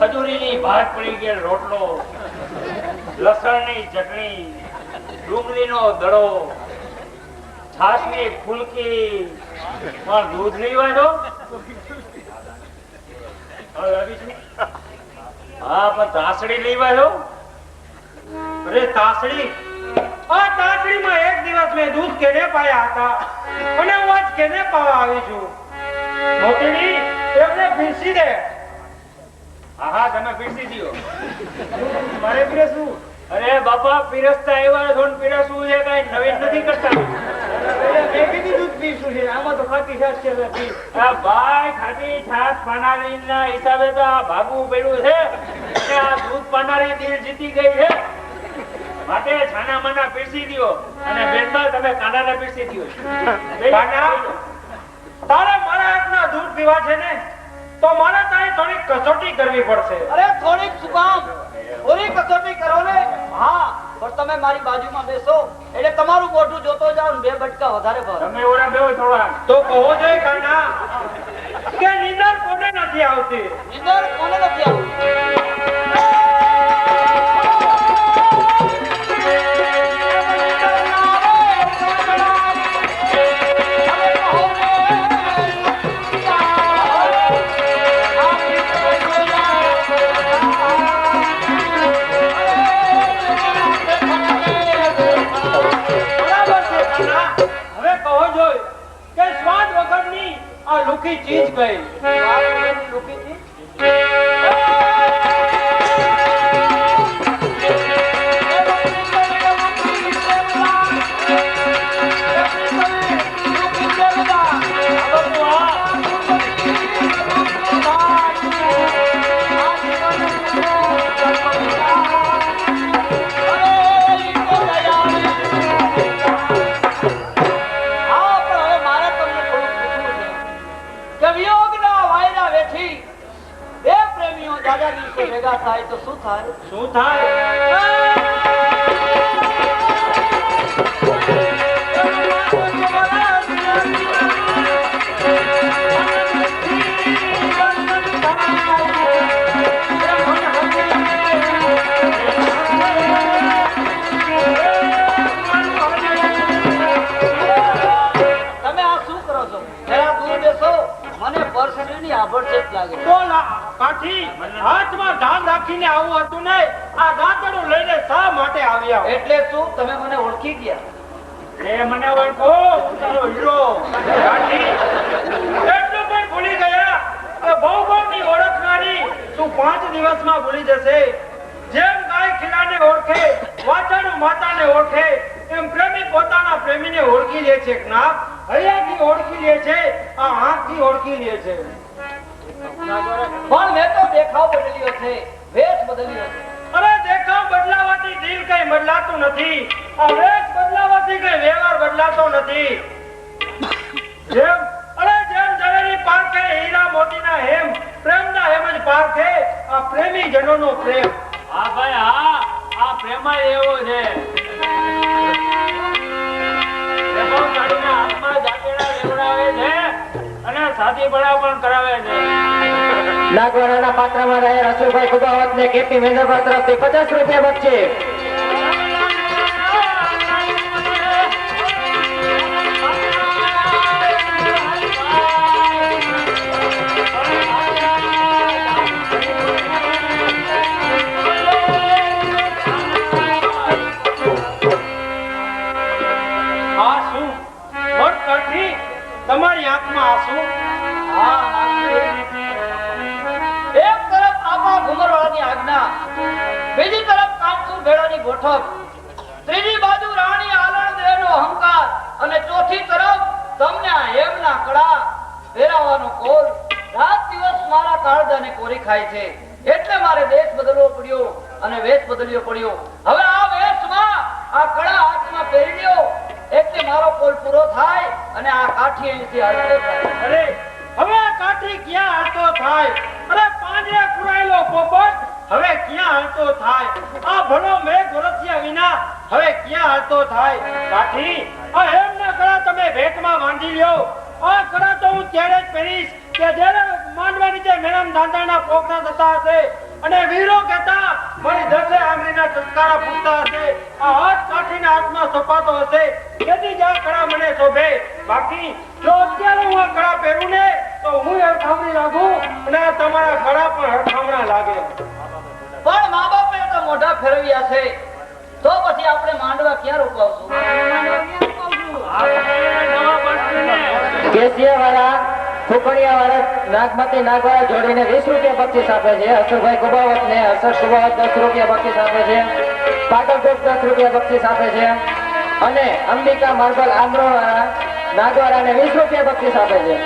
ખજૂરીની ભાત પડી ગયેલ રોટલો, લસણની ચટણી, ડુંગળીનો દડો, છાશની ફૂલકી, પણ દૂધ લેવા દો. હા, પણ તાસડી લેવા દો. અરે તાસડી, આ તાસડીમાં એક દિવસ મેં દૂધ કેને પાયા હતા અને હું આજ કેને પાવા આવી છું. મોતીની એમને પીરસી દે. હા, તમે પીરસી દો. મારે પીરસવું? અરે બાપા, પીરસતા એવા થોડું પીરસવું છે, કઈ નવીન નથી કરતા. મેં કીધું દૂધ પીરસું છે, આમાં તો ખાટી છાશ છે. ભાઈ, ખાટી છાશ પાનારીના હિસાબે તો આ ભાગવું પડ્યું છે અને આ દૂધ પાનારી દિલ જીતી ગઈ છે. માટે છાના માના પીરસી દો અને બેનબા તમે કાનાને પીરસી દો. કાના, તારે મારા હાથના દૂધ પીવા છે ને, તો મારે તારી થોડીક કસોટી કરવી પડશે. અરે થોડીક શું કામ, થોડી કસોટી કરો ને. હા, પણ તમે મારી બાજુમાં બેસો એટલે તમારું મોઢું જોતો જાવ ને 2 બટકા વધારે ભરો. તમે ઓરા બેહો થોડા. તો કહો જોઈએ કાના કે નીંદર કોને નથી આવતી? નીંદર કોને નથી આવતી? લુકી ચીજ ગઈ. લુકી ચીજ? ભેગા થાય તો શું થાય? શું થાય? તમે આ શું કરો છો? જરા દૂર બેસો, મને પરસેની આભડછેટ લાગે. કાઠી, હાથમાં ધાન રાખીને આવું હતું ને, આ દાંતડું લઈને શા માટે આવ્યા? એટલે શું તમે મને ઓળખી ગયા? એ મને ઓળખો, તારો હીરો. કાઠી, એટલું પણ ભૂલી ગયા કે બહુની ઓળખનારી તું 5 દિવસમાં ભૂલી જશે. જેમ ગાય ખીલાને ઓળખે, વાછરડું માતાને ઓળખે, એમ પ્રેમી પોતાના પ્રેમીને ઓળખી લે છે. નાક હૈયાથી ઓળખી લે છે, આ આંખથી ઓળખી લે છે. પણ મેં તો દેખાવ બદલ્યો છે, વેશ બદલ્યો છે. અરે દેખાવ બદલાવાથી દિલ કઈ બદલાતું નથી. આ વેશ બદલાવાથી કઈ વ્યવહાર બદલાતો નથી. જેમ ઝવેરી પારખે હીરા મોતીના હેમ, પ્રેમના હેમ જ પારખે આ પ્રેમી જનોનો પ્રેમ. હા ભાઈ, હા, આ પ્રેમ એવો છે. હાથમાં દાંતેડા લેવડાવે છે અને સાદી બળા પણ કરાવે છે. નાગવાડાના પાત્રમાં રહે રસુભાઈ ખુદાવત ને કેપી મેંદરપુર તરફથી 50 રૂપિયા બચશે. તમારી આંખમાં આંસુ? એક તરફ આપા ઘુમરવાળાની આજ્ઞા, બીજી તરફ કાનસુર ભેડાની ગોઠક, ત્રીજી બાજુ રાણી આલણ દેવનો અહંકાર અને ચોથી તરફ તમને આ હેમના કડા પહેરાવાનો કોલ. રાત દિવસ મારા કાળજાને કોરી ખાય છે, એટલે મારે દેશ બદલવો પડ્યો અને વેશ બદલવો પડ્યો. હવે આ વેશમાં આ કડા હાથમાં પહેરી લ્યો એટલે મારો કોલ પૂરો થાય અને આ કાઠી અહીંથી હાલતો થાય. અરે હવે આ કાઠી ક્યાં હાલતો થાય? અરે પાંજરે પુરાયેલો પોપટ હવે ક્યાં હાલતો થાય? આ ભલો મેઘ વરસ્યા વિના હવે ક્યાં હાલતો થાય? કાઠી, આ હેમના કડા તમે ભેટમાં બાંધી લ્યો. આ કડા તો હું ત્યારે જ પહેરીશ કે જ્યારે માંડવા નીચે મેળામ દાંતાના પોખના થતા હશે અને વીરો કહેતા મારી દસે આંગળીના ચટકારા ફૂટતા હશે આ હાથ કાઠીના હાથમાં સપાતો હશે તેથી જ આ કળા મને શોભે બાકી જો અત્યારે હું આ કળા પહેરું ને તો હું હરખામણી લાગું અને આ તમારા કળા પણ હરખામણા લાગે પણ મા બાપે તો મોઢા ફેરવ્યા છે તો પછી આપણે માંડવા ક્યાં રોકાવશું કેસિયાવાળા ફૂકણિયાવાળા નાગમતી નાગવાળા જોડીને 20 રૂપિયા બક્ષિસ આપે છે અશોકભાઈ કુબાવત ને અશોક કુબાવત 10 રૂપિયા બક્ષિસ આપે છે પાટણ ગ્રુપ 10 રૂપિયા બક્ષિસ આપે છે અને અંબિકા માર્બલ આંધ્રોવાળા નાગવાળાને 20 રૂપિયા બક્ષિસ આપે છે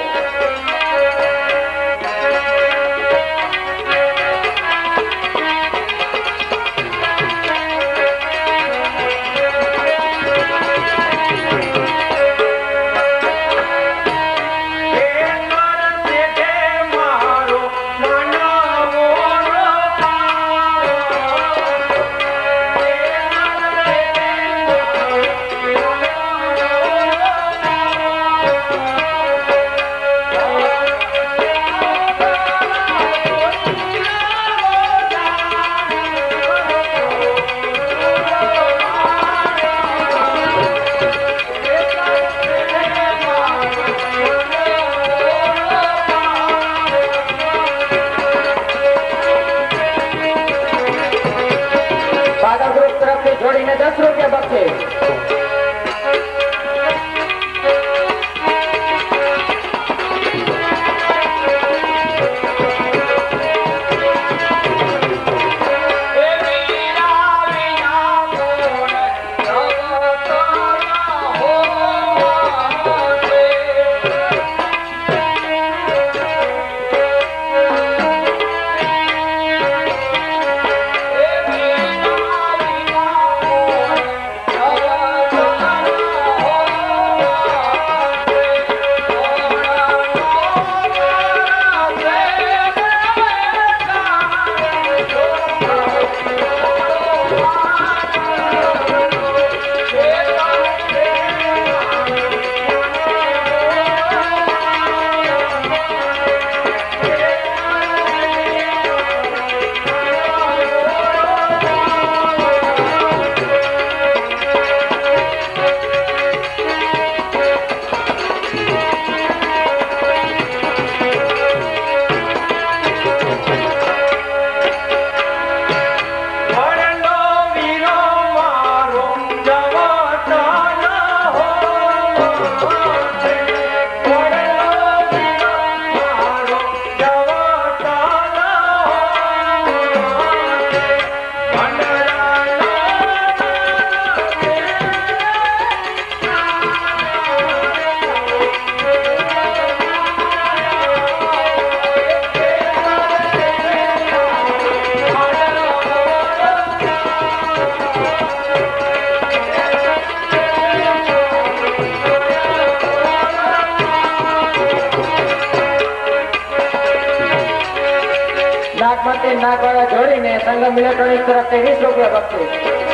જોડીને 10 રૂપિયા બક્ષિસ નાગમતી નાગવાળા જોડીને સંગમ ઇલેક્ટ્રોનિક્સ તરફથી 20 રૂપિયા બક્ષિસ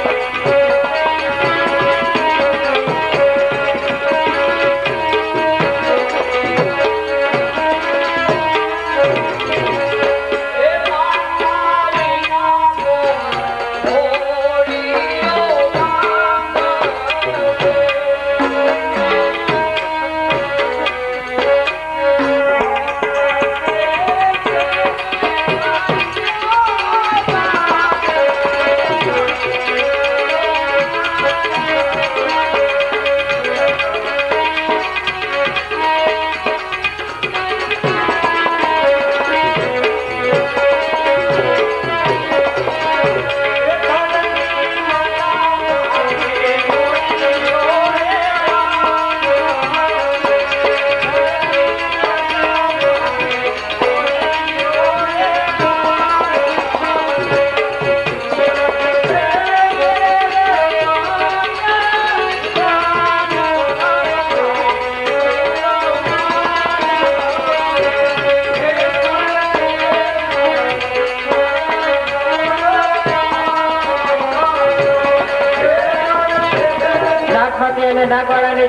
નાગવાળાની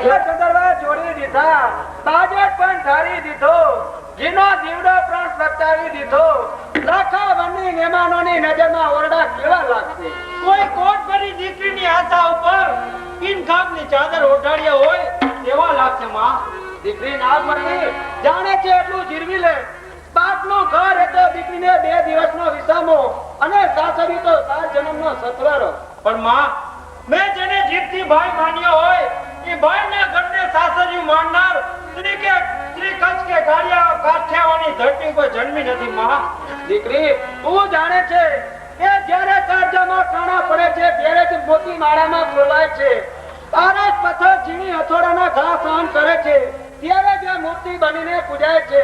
જોડી દીધા બાજટ પણ ધારી દીધો જેનો જીવડો પ્રાણ પ્રગટાવી દીધો, લાખા વનની મહેમાનોની નજરમાં ઓરડા કેવા લાગશે? કોઈ કોટ ભરી દીકરીની આશા ઉપર કિનખાબની ચાદર ઓઢાડ્યા હોય તેવા લાગશે. માં, દીકરી નાગમતી જાણે છે એટલું જીરવી લે. બાપનું ઘર એટલે દીકરીને 2 દિવસનો વિસામો અને સાસરી તો 7 જન્મનો સથવારો. પણ માં, મેં જેને જીભથી ભાઈ માન્યો હોય એ ભાઈના ઘરને સાસરિયું માનનાર શ્રી કચ્છ કે કાઠિયાવાડની ધરતી પર જન્મી નથી. માં, દીકરી તું જાણે છે કે જ્યારે કાળજામાં કાણા પડે છે ત્યારે જ મોતી માળામાં ખોલાય છે. તારસ પથ્થર ઝીણી હથોડાના ઘા સહન કરે છે ત્યારે જ મૂર્તિ બનીને પૂજાય છે.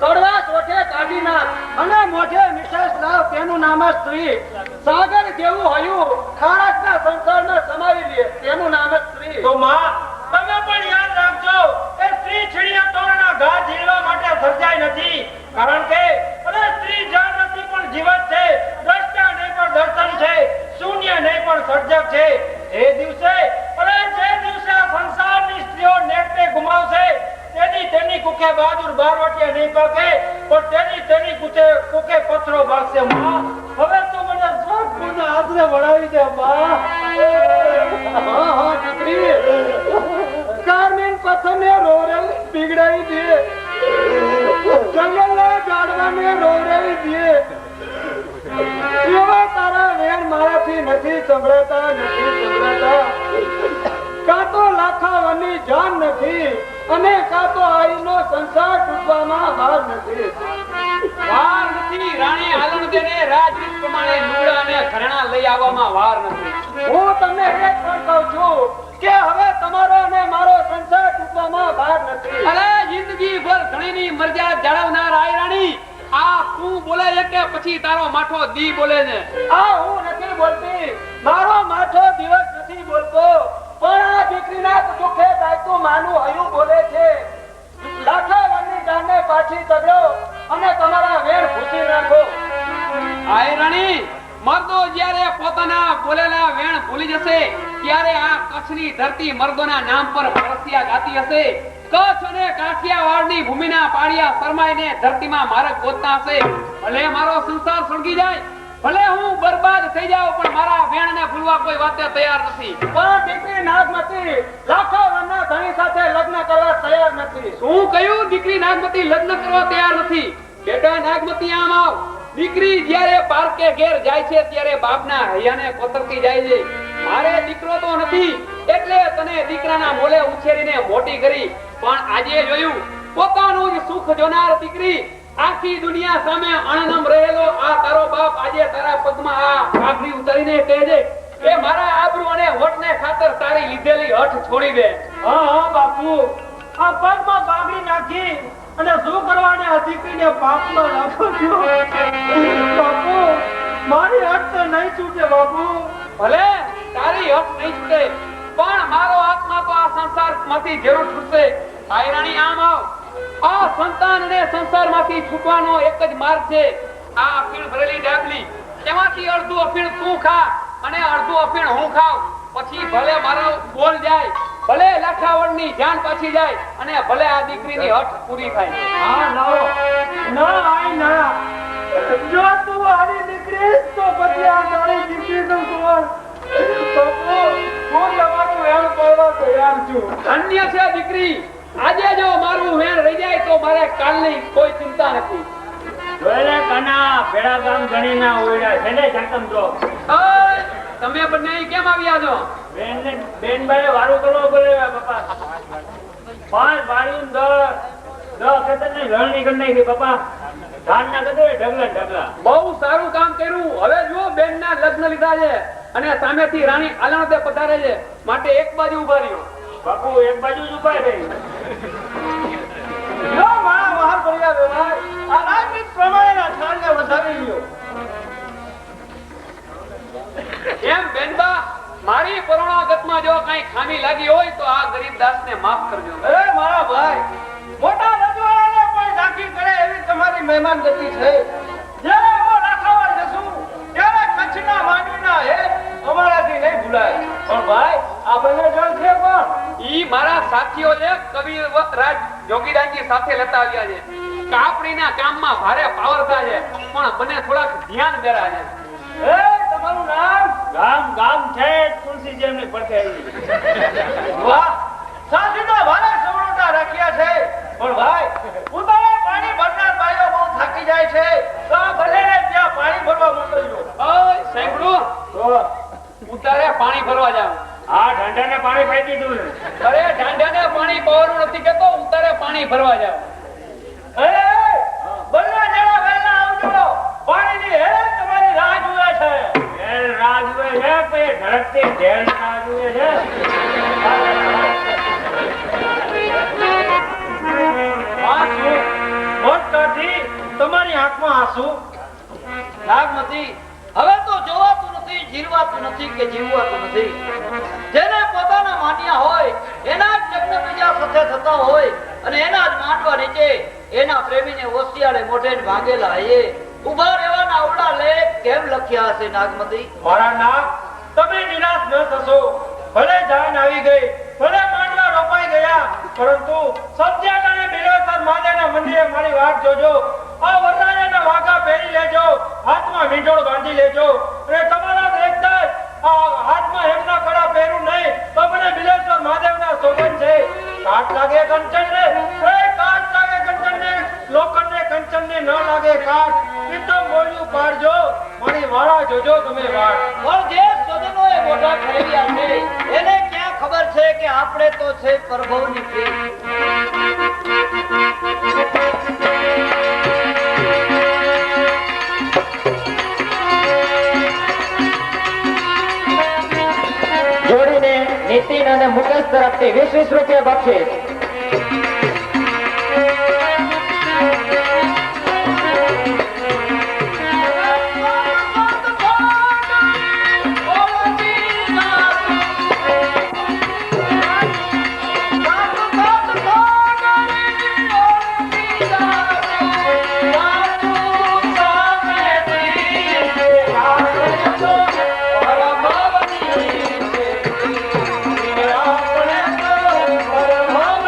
કડવાશ ઓઠે કાઢી નાખ અને મોઢે મીઠાશ લાવ, તેનું નામ જ સ્ત્રી. સાગર જેવું હયું ખારાશના સંસારમાં સમાવી લે, તેનું નામ જ સ્ત્રી. તો માં, તમે પણ યાદ રાખજો કે સ્ત્રી છીણિયા તોરણના ઘા ઝીલવા માટે સર્જાઈ નથી. કારણ કે સ્ત્રી જાણ નથી પણ જીવત છે, દ્રષ્ટા નહીં પણ દર્શન છે, શૂન્ય નહીં પણ સર્જક છે. એ દિવસે જે દિવસે આ સંસારની સ્ત્રીઓ નેકને ગુમાવશે તેની કુકે બહાદુર બારવટિયા નહીં પાકે, પણ તેની કુકે પથરો ભાગશે. માં, હવે તો મને સ્વાગપુરના આશરે વળાવી દે. માં, હા દીકરી, કાર્મેન પથ્થરને રોરેલ પીગડાવી દે, જંગલના ઝાડવાને રોરેવી દે. એવા તારા વેણ મારાથી નથી સંભળાતા. કાં તો લાખા વનની જાન નથી અને કાં તો આઈનો સંસાર તૂટવામાં વાર નથી. રાણી આલમદેને રાજરીત પ્રમાણે લુગડા અને ઘરેણા લઈ આવવામાં વાર નથી. હું તમને એક પણ કહું છું કે હવે તમારો અને મારો સંસાર તૂટવામાં વાર નથી. અરે જિંદગી ભર ઘણીની મર્યાદા જાળવનાર આઈ રાણી, આ તું બોલે છે કે પછી તારો માઠો દી બોલે છે? આ હું નથી બોલતી, મારો માઠો દિવસ નથી બોલતો, પણ આ દીકરીના દુઃખે ગાયતું માનું હયું બોલે છે. લાખા વનની જાનને પાછી તગડો અને તમારા વેણ ભૂસી નાખો. આઈ રાણી, મર્દો જ્યારે પોતાના બોલેલા વેણ ભૂલી જશે ત્યારે આ કચ્છની ધરતી મર્દોના નામ પર પરસ્યા ગાતી હશે. કચ્છ અને કાઠિયાવાડની ભૂમિના પાળિયા શરમાઈને ધરતીમાં માર્ગ ગોતતા હશે. ભલે મારો સંસાર સળગી જાય, ભલે હું બરબાદ થઈ જાઉં, પણ મારા વેણને ભૂલવા કોઈ વાતે તૈયાર નથી. પણ દીકરી નાગમતી લાખા વનના ધણી સાથે લગ્ન કરવા તૈયાર નથી. શું કહ્યું? દીકરી નાગમતી લગ્ન કરવા તૈયાર નથી? બેટા નાગમતી, આમ આવ. દીકરી જ્યારે પારકે ઘેર જાય છે ત્યારે બાપના હૈયાને કોતરતી જાય છે. મારે દીકરો તો નથી એટલે તને દીકરાના મોલે ઉછેરીને મોટી કરી, પણ આજે જોયું પોતાનું જ સુખ જોનાર દીકરી આખી દુનિયા સામે અણનમ રહેલો આ તારો બાપ આજે તારા પગમાં આ પાઘડી ઉતારીને કહે છે કે મારા આબરૂ અને હોઠને ખાતર તારી લીધેલી હઠ છોડી દે. હા બાપુ, આ પગમાં પાઘડી નાખી અને શું કરવાને આ દીકરીને પાપમાં નાખો છો? બાપુ, મારી હઠ તો નહીં છૂટે. બાપુ, ભલે તારી હઠ નહીં છૂટે, પણ મારો આત્મા તો આ સંસારમાંથી જરૂર છૂટશે. આઈ રાણી, આમ આવ. આ સંતાન અને સંસારમાંથી છૂટવાનો એક જ માર્ગ છે. આ અફીણ ભરેલી ડાબલી, એમાંથી અડધું અફીણ તું ખા અને અડધું અફીણ હું ખાવ. પછી ભલે મારો બોલ જાય, ભલે લાખાવડની જાન પાછી જાય અને ભલે આ દીકરીની હઠ પૂરી થાય. હા ના આઈ ના. જો તું આની દીકરી તો પછી આ તારી દીકરીનું કોણ? બાપુ, હું તમારું વેણ કરવા તૈયાર છું. ધન્ય છે દીકરી, આજે જો મારું વેણ રહી જાય તો મારે કાલની કોઈ ચિંતા નથી. જોયેલે કાના ભેડા ગામ ગણીના ઓયડા છે ને જાકમજો. ઓય, તમે બંને અહીં કેમ આવ્યા છો? બેન ભાઈ વારું કરવા બોલાવ્યા બાપા. 5 વાળીને 10 ખેતરની લણણી કરી નાખી બાપા. ધાનના કદે ઢગલા. બહુ સારું કામ કર્યું. હવે જો બેનના લગ્ન લીધા છે અને સામેથી રાણી આલણદે પધારે છે, માટે એક બાજુ ઉભા રહ્યો. બાપુ એક બાજુ જ ઉભા રહી. જો મારા વહાલ ભર્યા વ્યવહાર આ રાજનીત પ્રમાણેના સ્થાનને વધારી લ્યો. એમ બેનબા, મારી પરોણાગતમાં જો કઈ ખામી લાગી હોય તો આ ગરીબ દાસને માફ કરજો. અરે મારા ભાઈ, મોટા રજવાડાને પણ ઝાંખી કરે એવી તમારી મહેમાન ગતિ છે. જ્યારે અમે લાખાવાડ જશું ત્યારે કચ્છના માંડવીના હેત અમારાથી નહીં ભૂલાય. પણ ભાઈ, આ બંને જણ છે કોણ? ઈ મારા સાથીઓ છે, કવિરાજ જોગીદાનજી સાથે લેતા આવ્યા છે. કાપડીના કામમાં ભારે પાવરતા છે પણ બને થોડાક ધ્યાન બેરા છે. એ તમારું નામ? ગામ ગામ છે તુલસી જેમની પડખે આવી. વાહ, સાસીના ભારે સવડોટા રાખ્યા છે. પણ ભાઈ, ઉતારે પાણી ભરનાર ભાઈઓ બહુ થાકી જાય છે. તો આ ભલે ને ત્યાં પાણી ભરવા મોકલજો. ઓય સાંભળું, તો ઉતારે પાણી ભરવા જાવ. આ ઢંઢાને પાણી પાઈ દીધું ને. અરે ઢાંઢાને પાણી પાવાનું નથી કેતો, ઉતારે પાણી ભરવા જાવ. એ બંને જણા વહેલા આવજો. પાણીની હેલ તમારી રાહ જુએ છે. ઢેલ રાહ જુએ છે કે ધડકતી ઢેલ રાહ જુએ છે? આંસુ, મોટકાથી તમારી આંખમાં આંસુ. નાગમતી, હવે તો જોવાતું નથી, જીરવાતું નથી કે જીવવાતું નથી. જેને પોતાના માન્યા હોય એના જ લગ્ન બીજા સાથે થતા હોય અને એના જ માંડવા નીચે એના પ્રેમીને ઓશિયાળે મોઢે જ ભાંગેલા એ ઉભા રહેવાના અવળા લેખ કેમ લખ્યા હશે નાગમતી? મારા નાગ, તમે નિરાશ ન થશો. ભલે જાન આવી ગઈ, ભલે માંડવા રોપાઈ ગયા, પરંતુ સત્યાટાને બિલોસર મહાદેવના મંદિરે મારી વાટ જોજો. આ વરરાજાના વાઘા પહેરી લેજો, હાથમાં મીંઢોળ બાંધી લેજો અને તમારા દેખતા જ આ હાથમાં હેમના કડા પહેરું નહીં તો મને બિલોસર મહાદેવના સોગંદ છે. કાટ લાગે કંચનને, કાટ લાગે કંચનને, લોખંડને કંચનને ન લાગે કાટ. પ્રીતમ બોલ્યું પાડજો, મારી વાળા જોજો તમે વાટ. પણ જે સ્વજનોએ મોઢા ફેરવ્યા છે એને ક્યાં ખબર છે કે આપણે તો છે પ્રભુની પ્રીત. જોડીને નીતિન અને મુકેશ તરફથી 20-20 રૂપિયા બક્ષિસ. આપણે તો પરમ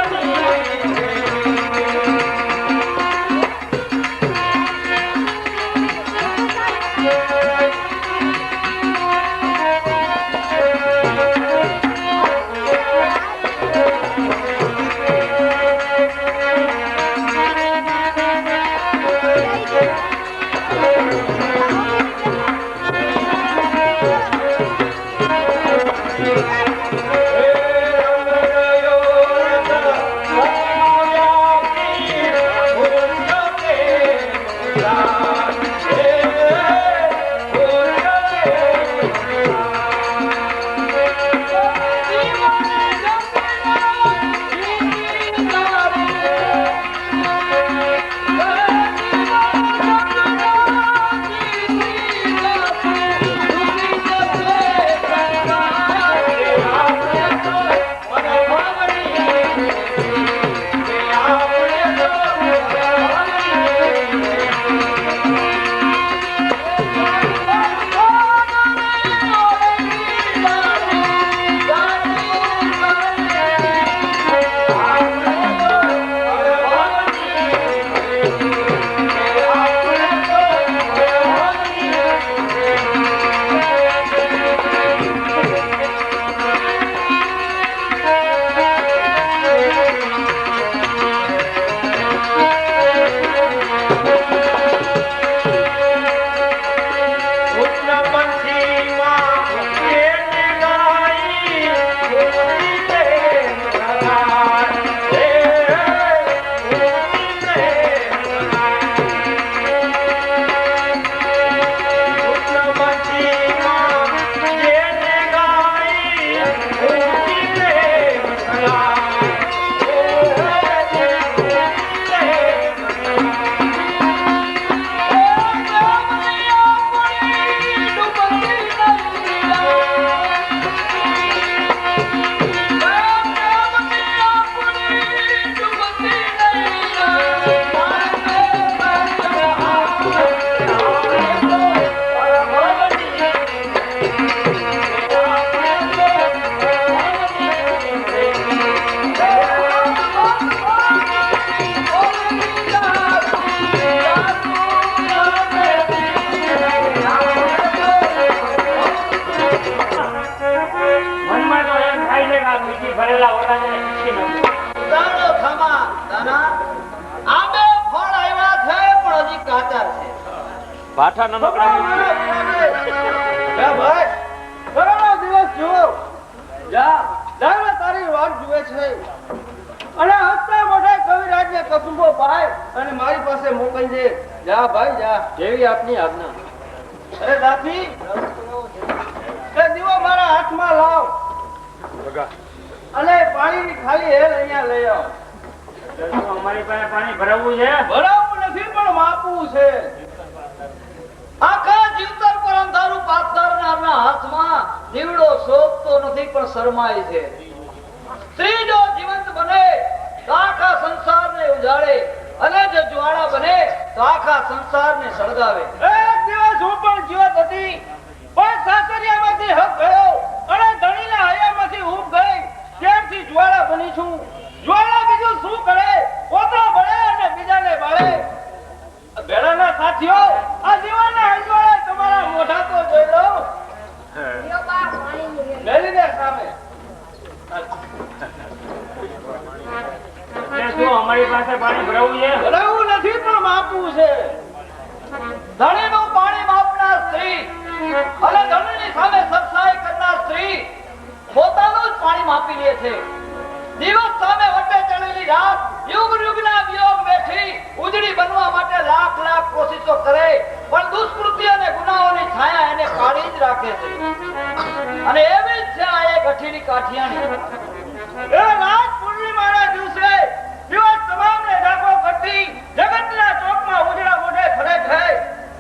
પેલા વરાને પૂછી નાખો. દાડો થમા દાના આંબે ફળ આવ્યા છે પણ હજી કાચા છે. ભાઠા નનકડા હે ભાઈ કરોડો દિવસ જુઓ જા દાડા તારી વાટ જુએ છે અને હસતા મોઢે કવિરાજને કસુંબો પાય અને મારી પાસે મોકલી દે. જા ભાઈ જા. જેવી આપની આજ્ઞા. અરે દાસી એ દીવો મારા હાથમાં લાવ અને પાણીની ખાલી હેલ અહીંયા લઈ આવ. તો શું અમારી પાસે પાણી ભરાવવું છે? ભરાવવું નથી પણ માપવું છે. આખા જીવતર પર અંધારું પાથરનારના હાથમાં દીવડો શોભતો નથી પણ શરમાય છે. સ્ત્રી જો જીવંત બને તો આખા સંસારને ઉજાડે અને જો જ્વાળા બને તો આખા સંસારને સળગાવે. એક દિવસ હું પણ જીવત હતી પણ સાસરિયામાંથી હક ગયો અને ધણીના હૈયામાંથી હૂંફ ગઈ ત્યારથી જ્વાળા બની છું. જ્વાળા બીજું શું કરે? પોતા બળે અને બીજાને બાળે. ભેળાના સાથીઓ આ જીવનના અજવાળે તમારા મોઢા તો જોઈ લો. મેલીને સામે એટલે શું અમારી પાસે પાણી ભરાવવું છે? ભરાવું નથી પણ માપવું છે. ધણીનું પાણી માપનાર સ્ત્રી અને ધણીની સામે સત્સાઈ કરનાર સ્ત્રી પોતાનું જ પાણી માપી લે છે. દિવસ સામે વટે ચડેલી રાત યુગ યુગના વિયોગ બેઠી ઉજળી બનવા માટે લાખ લાખ કોશિશો કરે પણ દુષ્કૃતિ અને ગુનાહોની છાયા એને કાઢી જ રાખે છે. અને એવી જ છે આ એક અઠીની કાઠિયાણી. એ રાત પૂર્ણિમાના દિવસે દિવસ તમામને જાગો કરતી જગતના ચોકમાં ઉજળા મોઢે ફરે છે.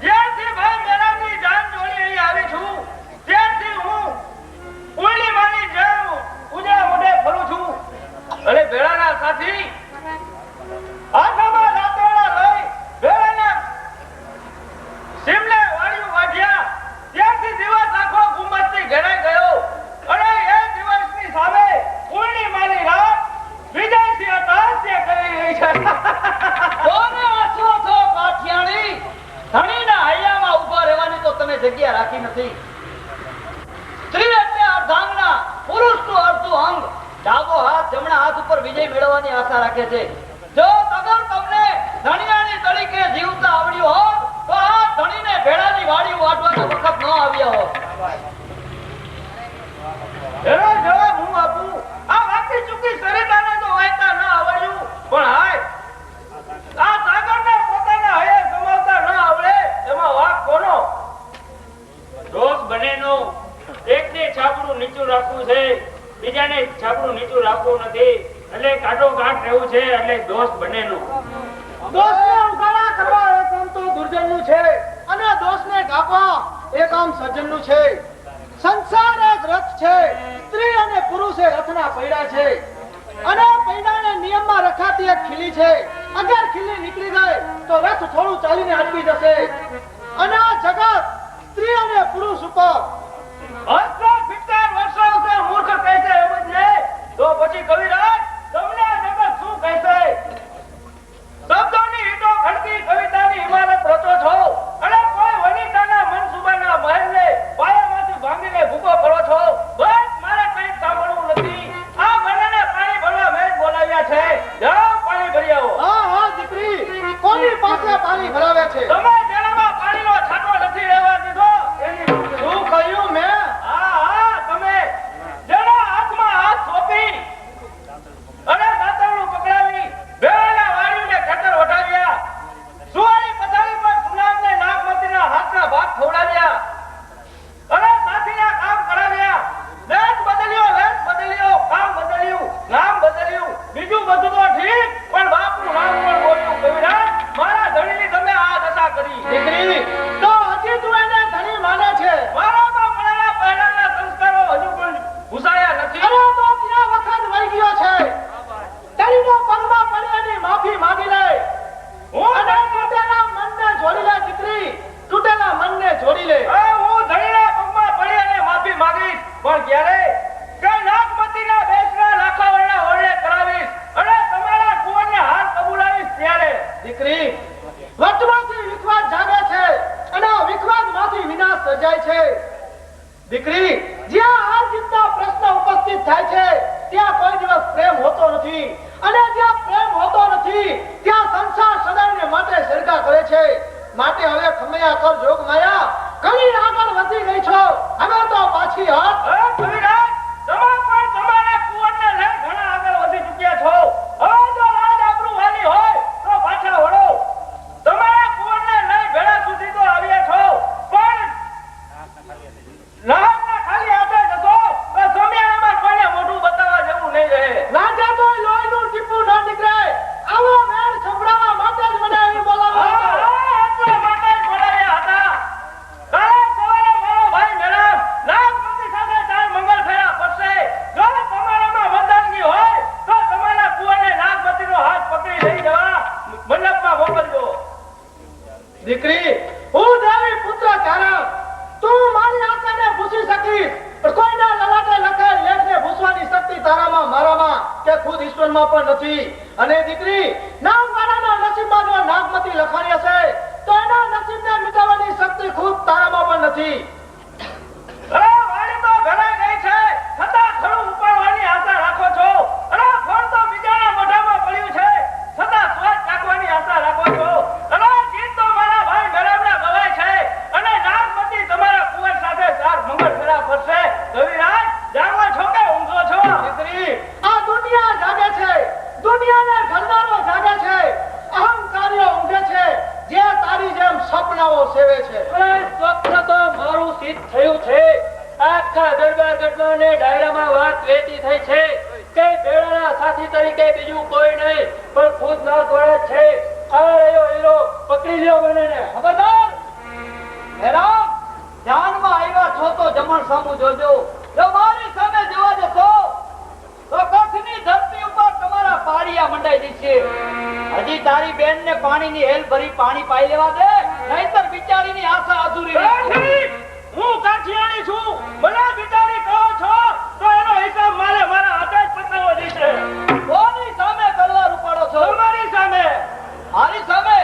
જ્યારથી ભાઈ મેરાની જાન જોડી અહીં આવી છું ત્યારથી હું પૂર્ણિમાની જેમ ઉજળા મોઢે ફરું છું. અને ભેળાના સાથી હાથમાં લાતોડા લઈ ભેળાના સિમલે વાળ્યું વાઢ્યા ત્યારથી દિવસ આખો ગુંબજથી ઘેરાઈ ગયો. અને એ દિવસની સામે પૂર્ણિમાની રાત વિજયથી અતાસ્ય કરી રહી છે. કોને આસો છો કાઠિયાણી? ધણીના હૈયામાં ઊભા રહેવાની તો તમે જગ્યા રાખી નથી. સ્ત્રી એટલે અર્ધાંગના, પુરુષનું અડધું અંગ. ડાબો હાથ જમણા હાથ ઉપર વિજય મેળવવાની આશા રાખે છે. જો તગર તમને ધણિયાની તરીકે જીવતા આવડ્યું હોત તો આ ધણીને ભેળાની વાડી વાટવાનો વખત ન આવ્યા હોત. એનો જવાબ હું આપું. આ વાકી ચૂકી સરિતાને તો વાંચતા ન આવડ્યું પણ હાય આ સાગરને પોતાના હૈયે સમાવતા ન આવડે એમાં વાક કોનો? દોષ બંનેનો. એકને છાપરું નીચું રાખવું છે, બીજાને છાપરું નીચું રાખવું નથી. એટલે કાઢો કાઢ રહેવું છે. એટલે દોષ બંનેનો. દોષને ઉગાડા કરવા એ કામ તો દુર્જનનું છે અને દોષને ઢાંકવા એ કામ સજ્જનનું છે. સંસાર એક રથ છે. સ્ત્રી અને પુરુષ એ રથના પૈડા છે અને પૈડાને નિયમમાં રખાતી એક ખીલી છે. અગર ખીલી નીકળી જાય તો રથ થોડું ચાલીને અટકી જશે. અને આ જગત સ્ત્રી અને પુરુષ ઉપર હસતા ફીટતા વર્ષો મૂર્ખ કહેશે એવું જ ને તો પછી કવિરાજ તમને આ જગત શું કહેશે? શબ્દોની ઈંટો ખડકી કવિતાની ઇમારત રચો છો અને કોઈ વનિતાના મનસુબાના મહેલને પાયામાંથી ભાંગીને ભૂકો કરો છો. બસ મારે કંઈ સાંભળવું નથી. આ બંનેને પાણી ભરવા મેં જ બોલાવ્યા છે. જાઓ પાણી ભરી આવો. હા હા દીકરી કોની પાસે પાણી ભરાવે છે? તમે પેલામાં પાણીનો છાંટો નથી રહેવા દીધો. શું કહ્યું મેં? હા હા તમે જેના હાથમાં હાથ સોંપી અને દાંતરડું પકડાવી ભેળાના વાળીને ખતર વટાવ્યા. સુવાળી પથારી પર સુનામને નાગમતીના હાથના ભાગ ખવડાવ્યા અને સાથીના કામ કરાવ્યા. વેશ બદલ્યો, કામ બદલ્યું, નામ બદલ્યું. બીજું બધું તો ઠીક પણ બાપનું નામ પણ બોલ્યું. કવિરાજ મારા ધણીની તમે આ દશા કરી. દીકરી તો હજી તું એને ધણી માને છે? મારા તો પડેલા પહેલાના સંસ્કારો હજુ પણ ભૂસાયા નથી. અરે તો ક્યાં વખત વહી ગયો છે? તારીનો પગમાં પડ્યાની માફી માંગી લે. હું અને તૂટેલા મનને જોડી લે દીકરી. તૂટેલા મનને જોડી લે. હું ધણીના પગમાં પડ્યાને માફી માંગીશ પણ ક્યારે? કે નાગમતીના બેસના લાખાવળના ઓરડે કરાવીશ અને તમારા કુંવરને હાર કબૂલાવીશ ત્યારે. દીકરી વટમાંથી વિખવાદ જાગે છે અને આ વિખવાદમાંથી વિનાશ સર્જાય છે. દીકરી જ્યાં હાર જીતના પ્રશ્ન ઉપસ્થિત થાય છે ત્યાં કોઈ દિવસ પ્રેમ હોતો નથી અને જ્યાં પ્રેમ હોતો નથી ત્યાં સંસાર સદાયને માટે સરખા કરે છે. માટે હવે ખમૈયા કર જોગ માયા, ઘણી આગળ વધી ગઈ છો, હવે તો પાછી હટ. કવિરાજ, તમે પણ તમારા કુંવરને લઈ ઘણા આગળ વધી ચૂક્યા છો. હવે જો રાજ આબરૂ વાલી હોય તો પાછા વળો. તમારા કુંવરને લઈ ભેળા સુધી તો આવ્યા છો, પણ લાહના ખાલી હાથે જશો તો સમિયાણામાં કોઈને મોઢું બતાવવા જેવું નહીં રહે. રાજા તો લોહીનું ટીપું ન નીકળે, આવો વેણ સંભળાવવા માટે જ મને અહીં બોલાવ્યો હતો. એટલા માટે જ બોલાવ્યા હતા. કાલે સવારે મારો ભાઈ મેળામ નાગમતી સાથે 4 મંગળ ફેરા પડશે. જો તમારામાં વંદાનગી હોય તો તમારા કુંવરને નાગમતીનો હાથ પકડી લઈ જવા મંડપમાં મોકલજો. દીકરી, હું દેવી પુત્ર ચારણ, તું મારી આશાને ભૂસી શકીશ, પણ કોઈના લલાટે લખેલ લેખને ભૂસવાની શક્તિ તારામાં, મારામાં કે ખુદ ઈશ્વરમાં પણ નથી. અને દીકરી, નાગવાળાના નસીબમાં જો નાગમતી લખાણી હશે તો એના નસીબને મિટાવવાની શક્તિ ખુદ તારામાં પણ નથી. અરે વાળી તો ભેળાઈ ગઈ છે, છતાં ખરું ઉપાડવાની આશા રાખો છો. અરે ફળ તો બીજાના મોઢામાં પડ્યું છે, છતાં સ્વાદ ચાખવાની આશા રાખો છો. અરે ગીત તો મારા ભાઈ મેળામના ગવાય છે, અને નાગમતી તમારા કુંવર સાથે 4 મંગળ ફેરા ફરશે. કવિરાજ, જાગો છો કે ઊંઘો છો? દીકરી, આ દુનિયા જાગે છે, દુનિયાને ઘરનારો જાગે છે, અહંકારીઓ ઊંઘે છે, જે તારી જેમ સપનાઓ સેવે છે. સ્વપ્ન તો મારું સિદ્ધ થયું છે. આખા દરબાર ગઢમાં ડાયરામાં વાત વેચી થઈ છે કે ભેળાના સાથી તરીકે બીજું કોઈ નહીં પણ ખુદ નાગવાળા છે. આ રહ્યો હીરો, પકડી લ્યો બંનેને. ખબરદાર! હેરામ, ધ્યાનમાં આવ્યા છો તો જમણ સામું જોજો. જો મારી સામે જોવા જશો તો કચ્છની ધરતી ઉપર તમારા પાળિયા મંડાઈ જશે. હજી તારી બેનને પાણીની હેલ ભરી પાણી પાઈ લેવા દે, નહીંતર બિચારીની આશા અધૂરી રહેશે. હું કાઠિયાણી છું, મને બિચારી કહો છો તો એનો હિસાબ મારે મારા હાથે જ પતાવવો જશે. કોની સામે તલવાર ઉપાડો છો? તમારી સામે. મારી સામે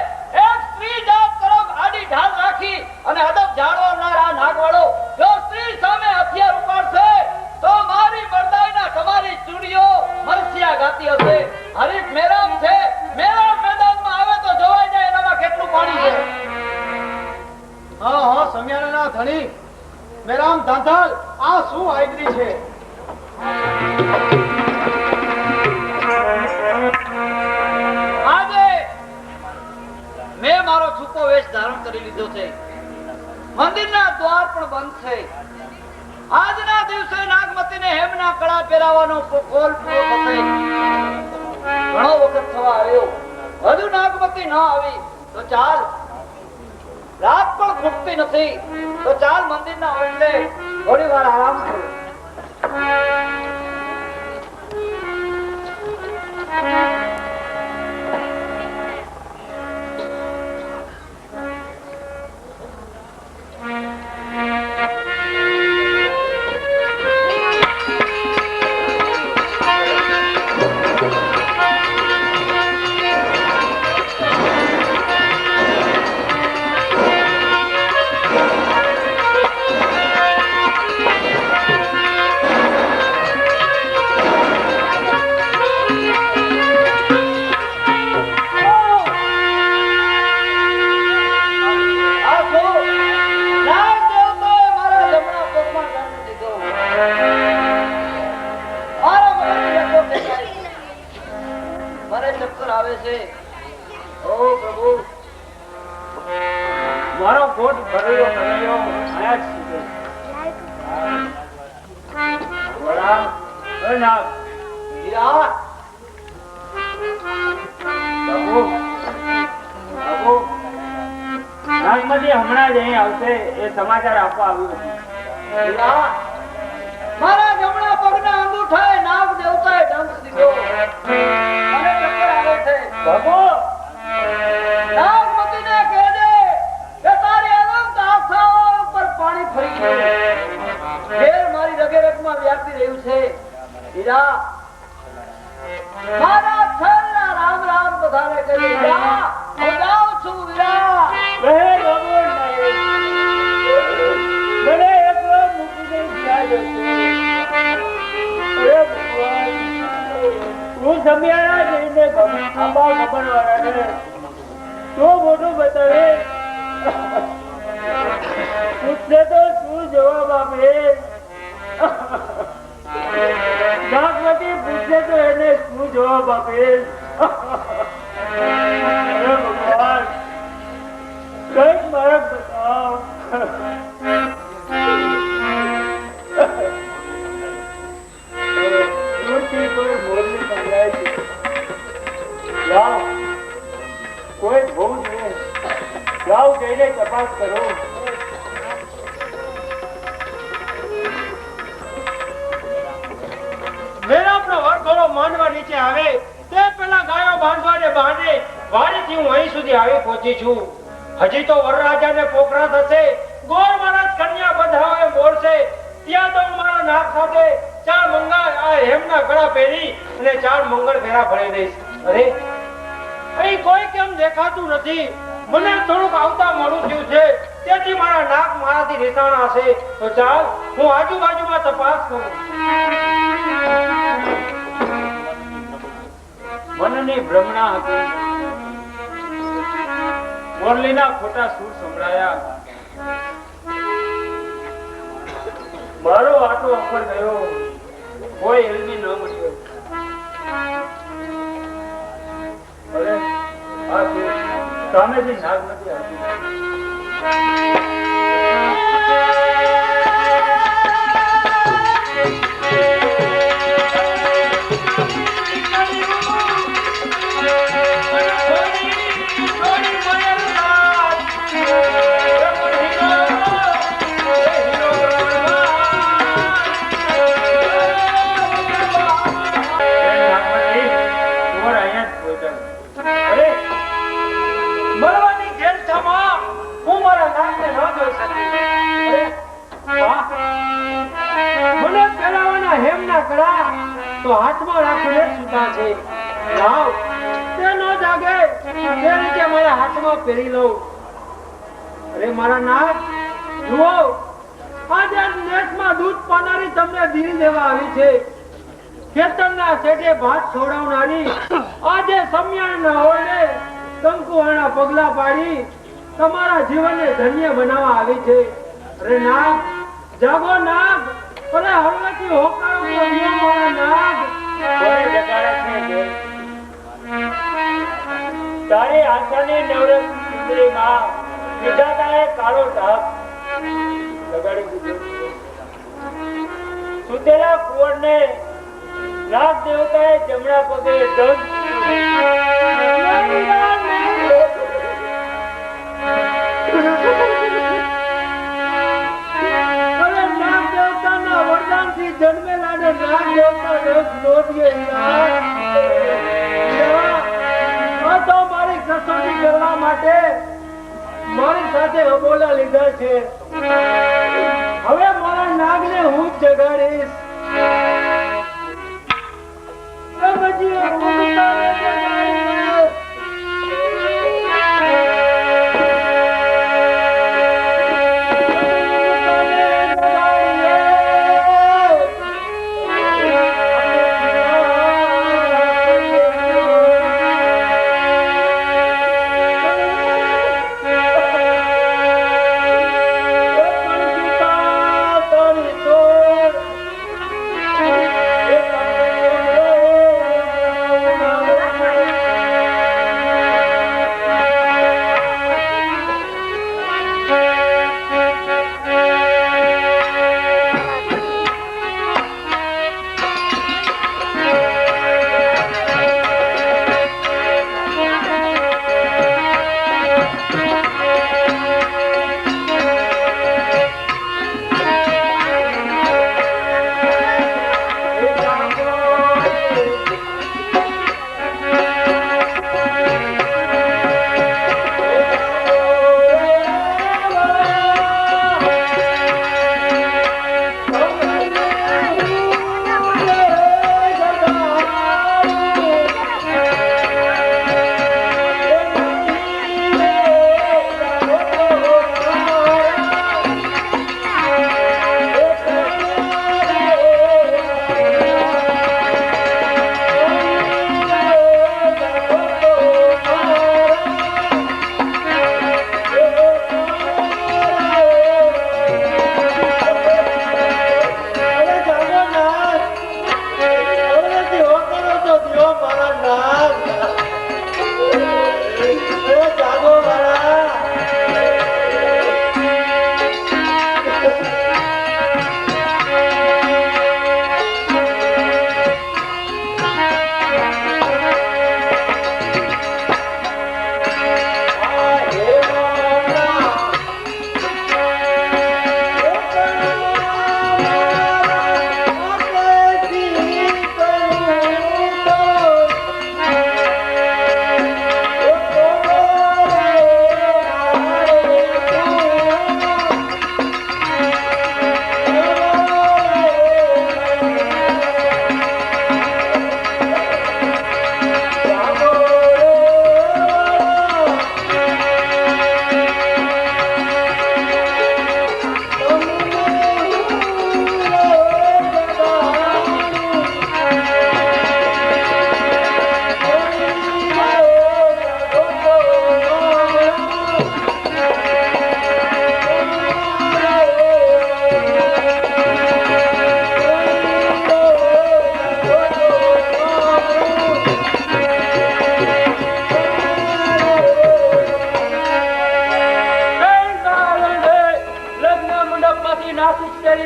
એક સ્ત્રી જાત તરફ આડી ઢાલ રાખી અને અદબ જાળવનાર આ નાગવાળો જો સ્ત્રી સામે હથિયાર ઉપાડશે તો મારી બરદાઈના તમારી ચૂડીઓ મરસિયા ગાતી હશે. હરીફ મેરામ છે, મેરામ મેદાનમાં આવે તો જોવાઈ જાય એનામાં કેટલું પાણી છે. હા હા, સમિયાણાના ધણી મેરામ ધાંધલ, આ શું આયગરી છે? આજે મેં મારો છૂપો વેશ ધારણ કરી લીધો છે. મંદિરના દ્વાર પણ બંધ છે. આજના દિવસે નાગમતીને હેમના કળા પહેરાવવાનો કોલ પૂરો થશે. ઘણો વખત થવા આવ્યો, હજુ નાગમતી ન આવી તો ચાલ. રાત પણ ખૂટતી નથી તો ચાલ મંદિરના ઓરડે થોડી વાર આરામ કરો. મને ચક્કર આવે છે. ઓ પ્રભુ, મારો કોટ ભરેલો ભરેલો આયા જ છે. વડા, એ નાગ, હીરા, બાબુ, બાબુ, નાગમતી હમણાં જ અહીં આવશે એ સમાચાર આપવા આવ્યું હતું. હીરા, મારા જમણા પગના અંગૂઠાએ નાગ દેવતાએ દંડ દીધો. મને ચક્કર આવે છે. બાબુ, નાગમતીને કહેજે કે તારી અનંત આશાઓ ઉપર પાણી ફરી ગયું. ઘેર મારી રગે રગમાં વ્યાપી રહ્યું છે. હીરા, મારા છેલ્લા રામ રામ બધાને કહી હીરા, હું જાઉં છું. હીરા, બે બાબુ નહીં. મને એકલો મૂકી દઈ જાય છે. અરે ભગવાન, સમિયાણા જઈને આંબા ખબરવાળાને શું મોટું બતાવે પૂછે તો શું જવાબ આપે નાગવતી પૂછે તો એને શું જવાબ આપે અરે ભગવાન કઈક માર્ગ બતાવ કોઈ ભૂલ નહીં જાઓ જઈને તપાસ કરો મેળાપનો વરઘોડો માંડવા નીચે આવે તે પેલા ગાયો બાંધવાને બહાને વાડીથી હું અહીં સુધી આવી પહોંચી છું. હજી તો વરરાજાને પોખરા થશે, ગોર મહારાજ કન્યા બંધાવે બોલશે, ત્યાં તો હું મારા નાક સાથે 4 મંગળ આ હેમના ગળા પહેરી અને 4 મંગળ ફેરા ભરી દઈશ. અરે અહીં કોઈ કેમ દેખાતું નથી? મને થોડુંક આવતા મોડું થયું છે, તેથી મારા નાક મારાથી નિશાણા હશે. તો ચાલ હું આજુબાજુમાં તપાસ કરું. મનની ભ્રમણા હતી, મોરલીના ખોટા સૂર સંભળાયા, મારો આટો અફર ગયો, કોઈ એલમી ન મળ્યો. અરે આ શું? સામેથી નાગમતી હતી. મરવાની ઘેલછામાં હું મારા નાકને ન જોઈ શકું. વાહ! મને પહેરાવાના હેમના કડા તો હાથમાં રાખીને સૂતા છે. લાવ, તે ન જાગે તે રીતે મારા હાથમાં પહેરી લઉં. અરે મારા નાક જુઓ, આજે નેસમાં દૂધ પાનારી તમને દિલ દેવા આવી છે. ખેતરના શેઠે ભાત છોડાવનારી આજે સમિયાણના ઓરડે કંકુવાળા પગલા પાડી તમારા જીવનને ધન્ય બનાવવા આવી છે. અરે નાગ, જાગો નાગ! અરે હળવેથી હોકારો કર્યો મારા નાગ! કોઈ જગાડે છે કે? તારી આંખાની નવરત્ન સુંદરીમાં વિધાતાએ કાળો ધાક લગાડી દીધો. સુતેલા કુંવરને નાગ દેવતાએ જમણા પગે દંડ વરદાનથી જન્મેલા ને નાગ દેવતા રસ લોટીએ આ તો મારી કસોટી કરવા માટે મારી સાથે અબોલા લીધા છે. હવે મારા નાગને હું જ જગાડીશ.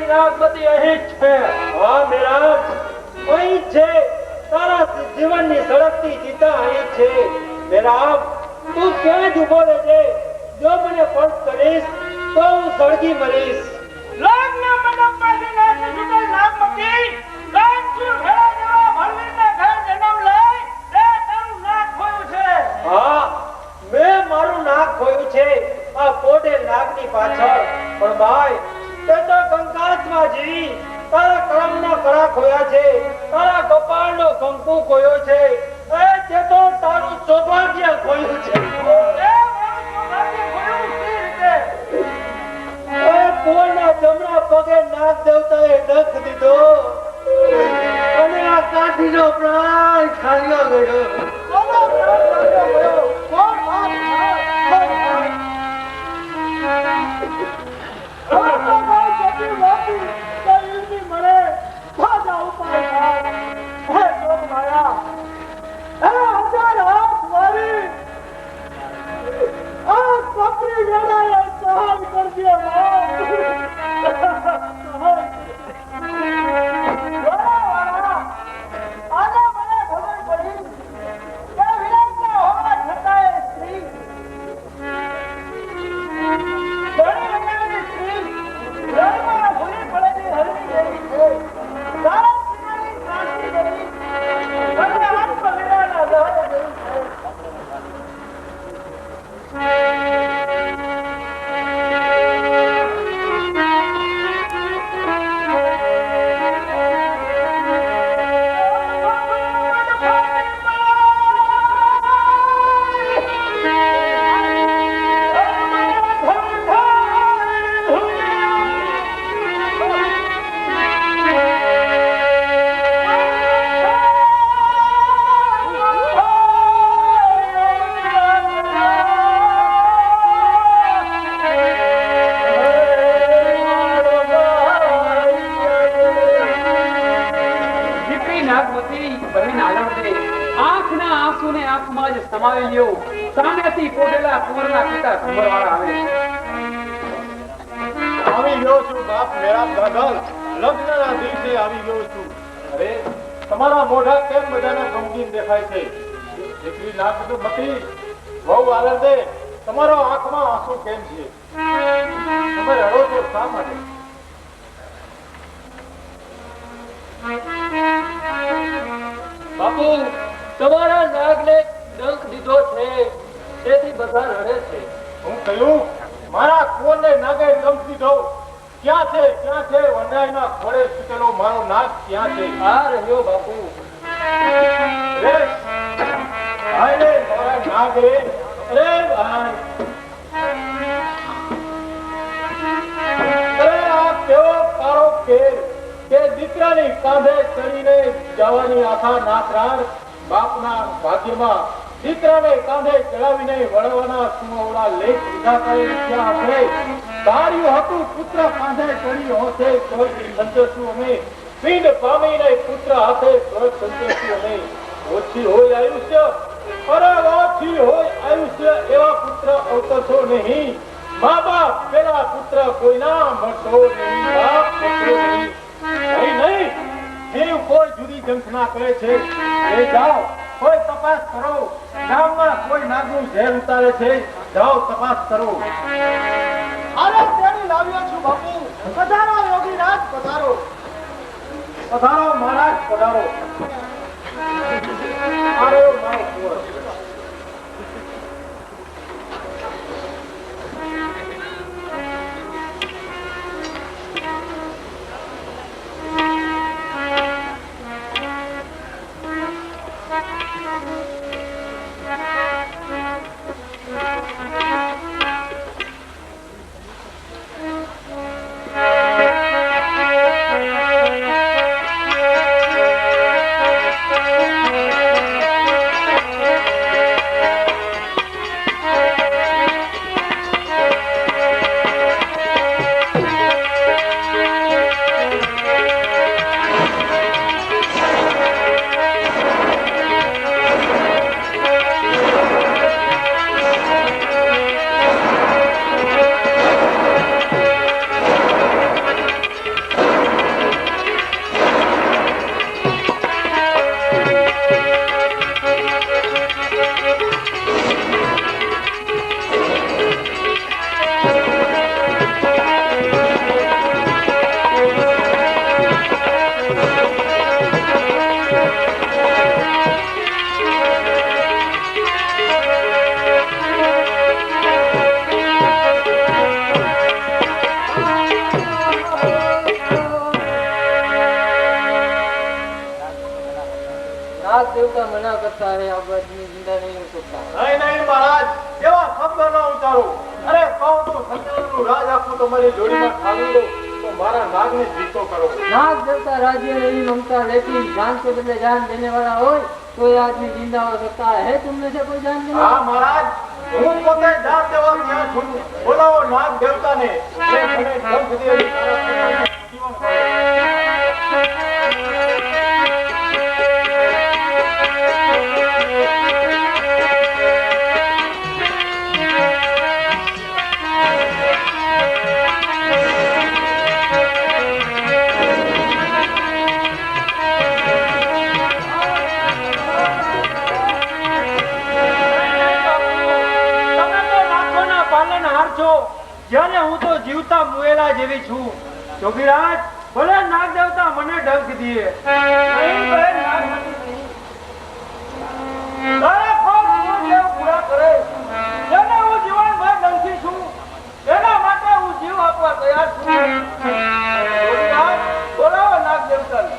તારી નાગમતી અહીં જ છે. હા મેરા અહીં જ છે. તારા જીવનની સળગતી ચિતા અહીં જ છે. મેરા તું ક્યાં જ ઉભો રહેજે. જો મને ફોન કરીશ તો હું સળગી મરીશ. લગ્ન મંડપમાં નાગની છૂટેલ નાગમતી કાનસુર ભેળા જેવા ભળવીરને ઘર જન્મ લઈ તે તારું નાક ખોયું છે. હા મેં મારું નાક ખોયું છે આ પોઢેલ નાગની પાછળ. પણ ભાઈ તે તો કંકાસમાં જીવી તારા કર્મના કળા ખોયા છે. તારા કપાળનો કંકુ ખોયો છે. એ તે તો તારું સૌભાગ્ય ખોયું છે. એ મારું સૌભાગ્ય ખોયું કઈ રીતે? એ કુંવરના જમણા પગે નાગ દેવતાએ ડંખ દીધો અને આ કાઠીનો પ્રાણ ખાલ્યો ગયો. કોનો પ્રાણ ખાલ્યો ગયો? કોણ પાપ સમાવી લ્યો. સામેથી પોઢેલા કુંવરના પિતા ઘુમરવાળા આવે છે. આવી ગયો છું બાપ મેરા ગાગલ. લગ્નના દિવસે આવી ગયો છું. અરે તમારા મોઢા કેમ બધાના ગમગીન દેખાય છે? દીકરી નાગમતી બહુ આનંદે તમારો આંખમાં આંસુ કેમ છે? તમે રડો છો શા માટે? બાપુ તમારા નાગને ડંખ દીધો છે તેથી બધા રડે છે. હું કહ્યું મારા કુંવરને નાગે ડંખ દીધો. ક્યાં છે વંડાઈના ખોળે સૂતેલો મારો નાગ ક્યાં છે? આ રહ્યો બાપુ. રે ભાઈ રે મારા નાગ રે. અરે ભાઈ અરે આ કેવો કાળો કેર કે દીકરાની કાંધે ચડીને જવાની આશા નાકરાર બાપના ભાગ્યમાં દીકરાને કાંધે ચડાવીને વળવાના સુવડા લેખ લીધા કરે ત્યાં આપણે ધાર્યું હતું પુત્ર કાંધે ચડી હોતે તોય સંતોષું અમે. પિંડ પામીને પુત્ર હાથે તોય સંતોષું અમે. ઓછી હોય આયુષ્ય અરે ઓછી હોય આયુષ્ય એવા પુત્ર અવતરશો નહીં. મા બાપ પેલા પુત્ર કોઈના મળતો નહીં. બાપ પુત્ર નહીં. નહીં જીવ કોઈ જુદી ઝંખના કરે છે. એ જાઓ કોઈ તપાસ કરો. ગામમાં કોઈ નાગનું ઝેર ઉતારે છે. જાઓ તપાસ કરો. અરે તેડી લાવ્યો છું બાપુ. પધારો યોગીરાજ પધારો. પધારો મહારાજ પધારો. અરે મારો કુંવર. मना करता है अब आदमी जिंदा नहीं हो सकता। નહીં નહીં મહારાજ, એવા શબ્દો ન ઉચ્ચારો. અરે કહું તો સત્યનું રાજ આખું તમારી જોડીમાં ઠાલવી દો તો મારા નાગને જીતો કરો. नाग देवता राज्य नहीं ममता, लेकिन जान के बदले जान देने वाला हो तो ये आदमी जिंदा हो सकता है। तुमने से कोई जान देने હા મહારાજ, હું પોતે જાન દેવા ત્યાં છું. બોલાવો નાગ દેવતાને. એ મને દંભ દે અને તારા પોતાના જીવન કરે. તમે તો લાખોના પાલનહાર છો, જ્યારે હું તો જીવતા મુએલા જેવી છું. જોગીરાજ, ભલે નાગ દેવતા મને ડંખ દીએ. નહીં ભલે નાગમતી તારા ખોટ દેવ પૂરા કરે. જેને હું જીવનભર ડંખી છું, એના માટે હું જીવ આપવા તૈયાર છું. જોગીરાજ, બોલાવો નાગ દેવતાને.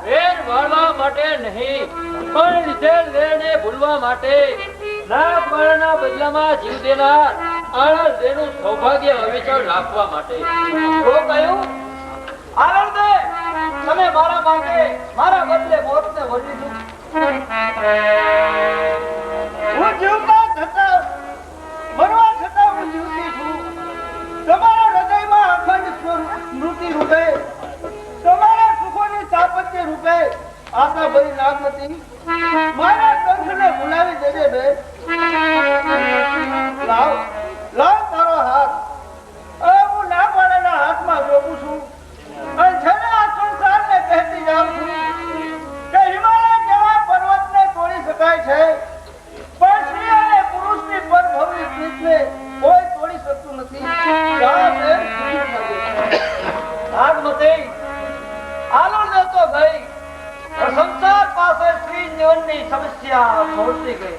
વેર વાળવા માટે નહીં, પણ લીધેલ વેરને ભૂલવા માટે. નાગ માળાના બદલામાં જીવ દેનાર આળસ વેરનું સૌભાગ્ય અવિચળ રાખવા માટે. તો કહ્યું, આનંદ દે, તમે મારા માટે મારા બદલે મોતને વરવી દો. હું જીવતા છતાં, મરવા છતાં હું જીવતી છું. તમારા હૃદયમાં અખંડ સ્મૃતિ રૂપે, તમારા સુખોની સાપત્ય રૂપે આશા ભરી નાગમતી મારા કંઠને ભૂલાવી દેજે બે. લાવ લાવ તારો હાથ. હવે હું નાગવાળાના હાથમાં રોપું છું અને છેલ્લે આ સંસારને કહેતી જાઉં છું કે હિમાલય જેવા પર્વતને તોડી શકાય છે, પણ સ્ત્રી અને પુરુષની પરભવની પ્રીતને કોઈ તોડી શકતું નથી. નાગમતી આનંદ તો ગઈ, સંસાર પાસે સ્ત્રી જીવનની સમસ્યા છોડતી ગઈ.